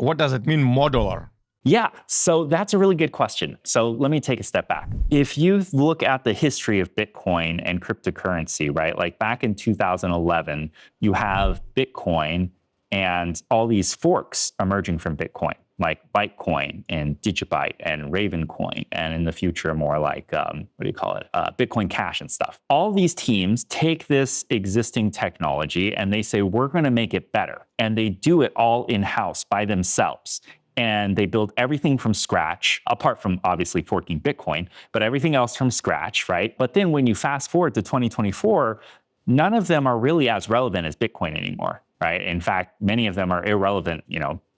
what does it mean, modular? Yeah, so that's a really good question. So let me take a step back. If you look at the history of Bitcoin and cryptocurrency, right, like back in 2011, you have Bitcoin and all these forks emerging from Bitcoin, like Bytecoin and Digibyte and Ravencoin, and in the future, more like, Bitcoin Cash and stuff. All these teams take this existing technology and they say, we're going to make it better. And they do it all in-house by themselves. And they build everything from scratch, apart from obviously forking Bitcoin, but everything else from scratch, right? But then when you fast forward to 2024, none of them are really as relevant as Bitcoin anymore, right? In fact, many of them are irrelevant,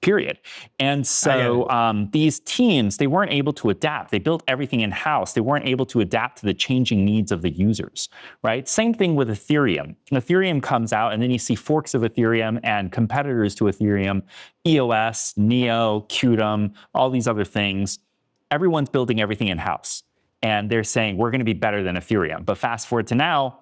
period. And so these teams, they weren't able to adapt. They built everything in-house. They weren't able to adapt to the changing needs of the users, right? Same thing with Ethereum. Ethereum comes out, and then you see forks of Ethereum and competitors to Ethereum, EOS, Neo, Qtum, all these other things. Everyone's building everything in-house. And they're saying, we're going to be better than Ethereum. But fast forward to now,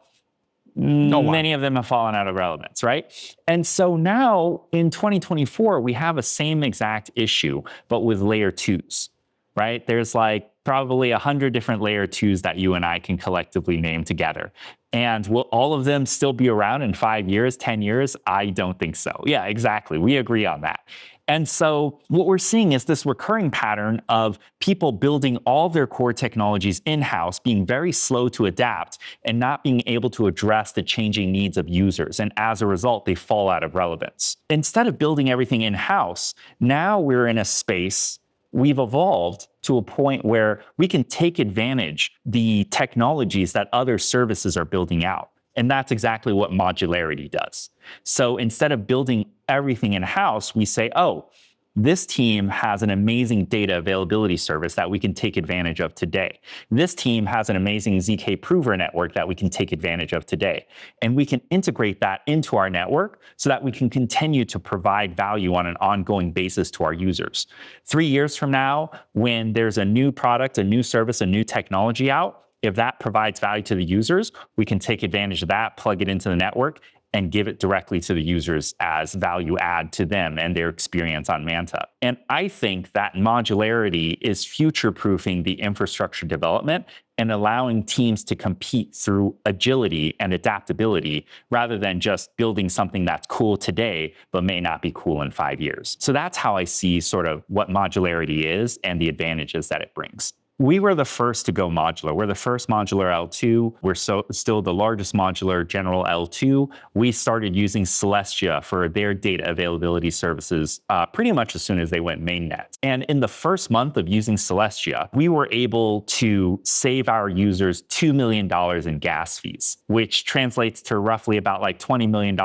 many of them have fallen out of relevance, right? And so now in 2024, we have a same exact issue, but with layer twos, right? There's like probably 100 different layer twos that you and I can collectively name together. And will all of them still be around in 5 years, 10 years? I don't think so. Yeah, exactly. We agree on that. And so what we're seeing is this recurring pattern of people building all their core technologies in-house, being very slow to adapt, and not being able to address the changing needs of users. And as a result, they fall out of relevance. Instead of building everything in-house, now we're in a space, we've evolved to a point where we can take advantage the technologies that other services are building out. And that's exactly what modularity does. So instead of building everything in-house, we say, oh, this team has an amazing data availability service that we can take advantage of today. This team has an amazing ZK prover network that we can take advantage of today. And we can integrate that into our network so that we can continue to provide value on an ongoing basis to our users. 3 years from now, when there's a new product, a new service, a new technology out, if that provides value to the users, we can take advantage of that, plug it into the network, and give it directly to the users as value add to them and their experience on Manta. And I think that modularity is future-proofing the infrastructure development and allowing teams to compete through agility and adaptability rather than just building something that's cool today but may not be cool in 5 years. So that's how I see sort of what modularity is and the advantages that it brings. We were the first to go modular. We're the first modular L2. We're still the largest modular general L2. We started using Celestia for their data availability services pretty much as soon as they went mainnet. And in the first month of using Celestia, we were able to save our users $2 million in gas fees, which translates to roughly about like $20 million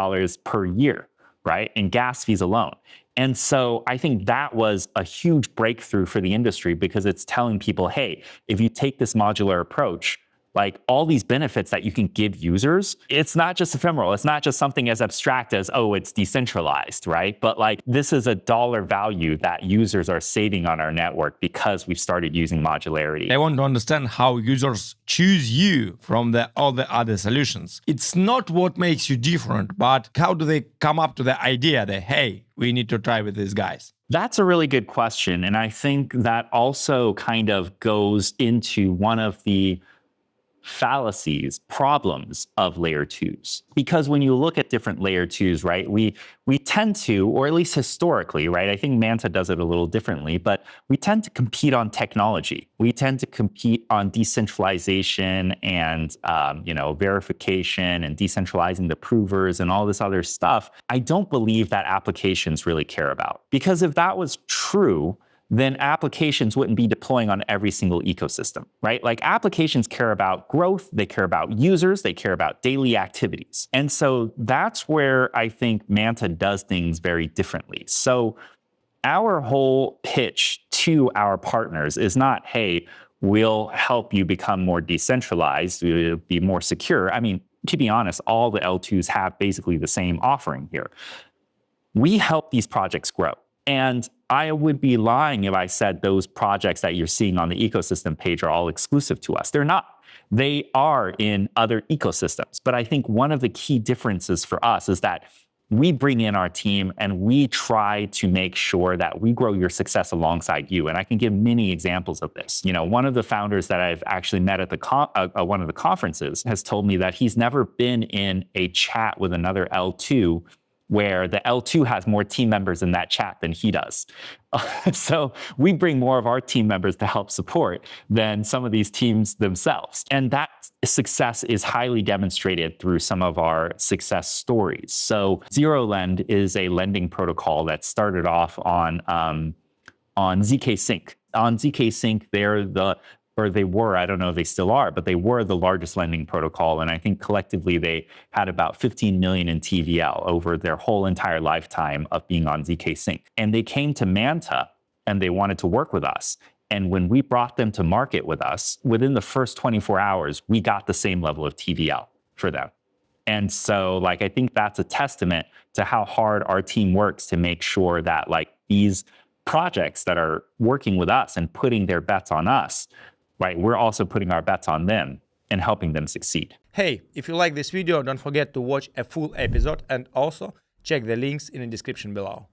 per year, right, in gas fees alone. And so I think that was a huge breakthrough for the industry because it's telling people, hey, if you take this modular approach, like all these benefits that you can give users, it's not just ephemeral. It's not just something as abstract as, oh, it's decentralized, right? But like this is a dollar value that users are saving on our network because we've started using modularity. I want to understand how users choose you from all the other solutions. It's not what makes you different, but how do they come up to the idea that, hey, we need to try with these guys? That's a really good question. And I think that also kind of goes into one of the fallacies, problems of layer twos. Because when you look at different layer twos, right, we tend to, or at least historically, right, I think Manta does it a little differently, but we tend to compete on technology. We tend to compete on decentralization and, verification and decentralizing the provers and all this other stuff. I don't believe that applications really care about. Because if that was true, then applications wouldn't be deploying on every single ecosystem, right? Like applications care about growth, they care about users, they care about daily activities. And so that's where I think Manta does things very differently. So our whole pitch to our partners is not, hey, we'll help you become more decentralized, be more secure. I mean, to be honest, all the L2s have basically the same offering here. We help these projects grow. And I would be lying if I said those projects that you're seeing on the ecosystem page are all exclusive to us. They're not. They are in other ecosystems. But I think one of the key differences for us is that we bring in our team and we try to make sure that we grow your success alongside you. And I can give many examples of this. One of the founders that I've actually met at one of the conferences has told me that he's never been in a chat with another L2 where the L2 has more team members in that chat than he does. So we bring more of our team members to help support than some of these teams themselves. And that success is highly demonstrated through some of our success stories. So ZeroLend is a lending protocol that started off on ZK Sync. On ZK Sync, they were, I don't know if they still are, but they were the largest lending protocol. And I think collectively they had about 15 million in TVL over their whole entire lifetime of being on ZK Sync. And they came to Manta and they wanted to work with us. And when we brought them to market with us, within the first 24 hours, we got the same level of TVL for them. And so I think that's a testament to how hard our team works to make sure that these projects that are working with us and putting their bets on us, right, we're also putting our bets on them and helping them succeed. Hey, if you like this video, don't forget to watch a full episode and also check the links in the description below.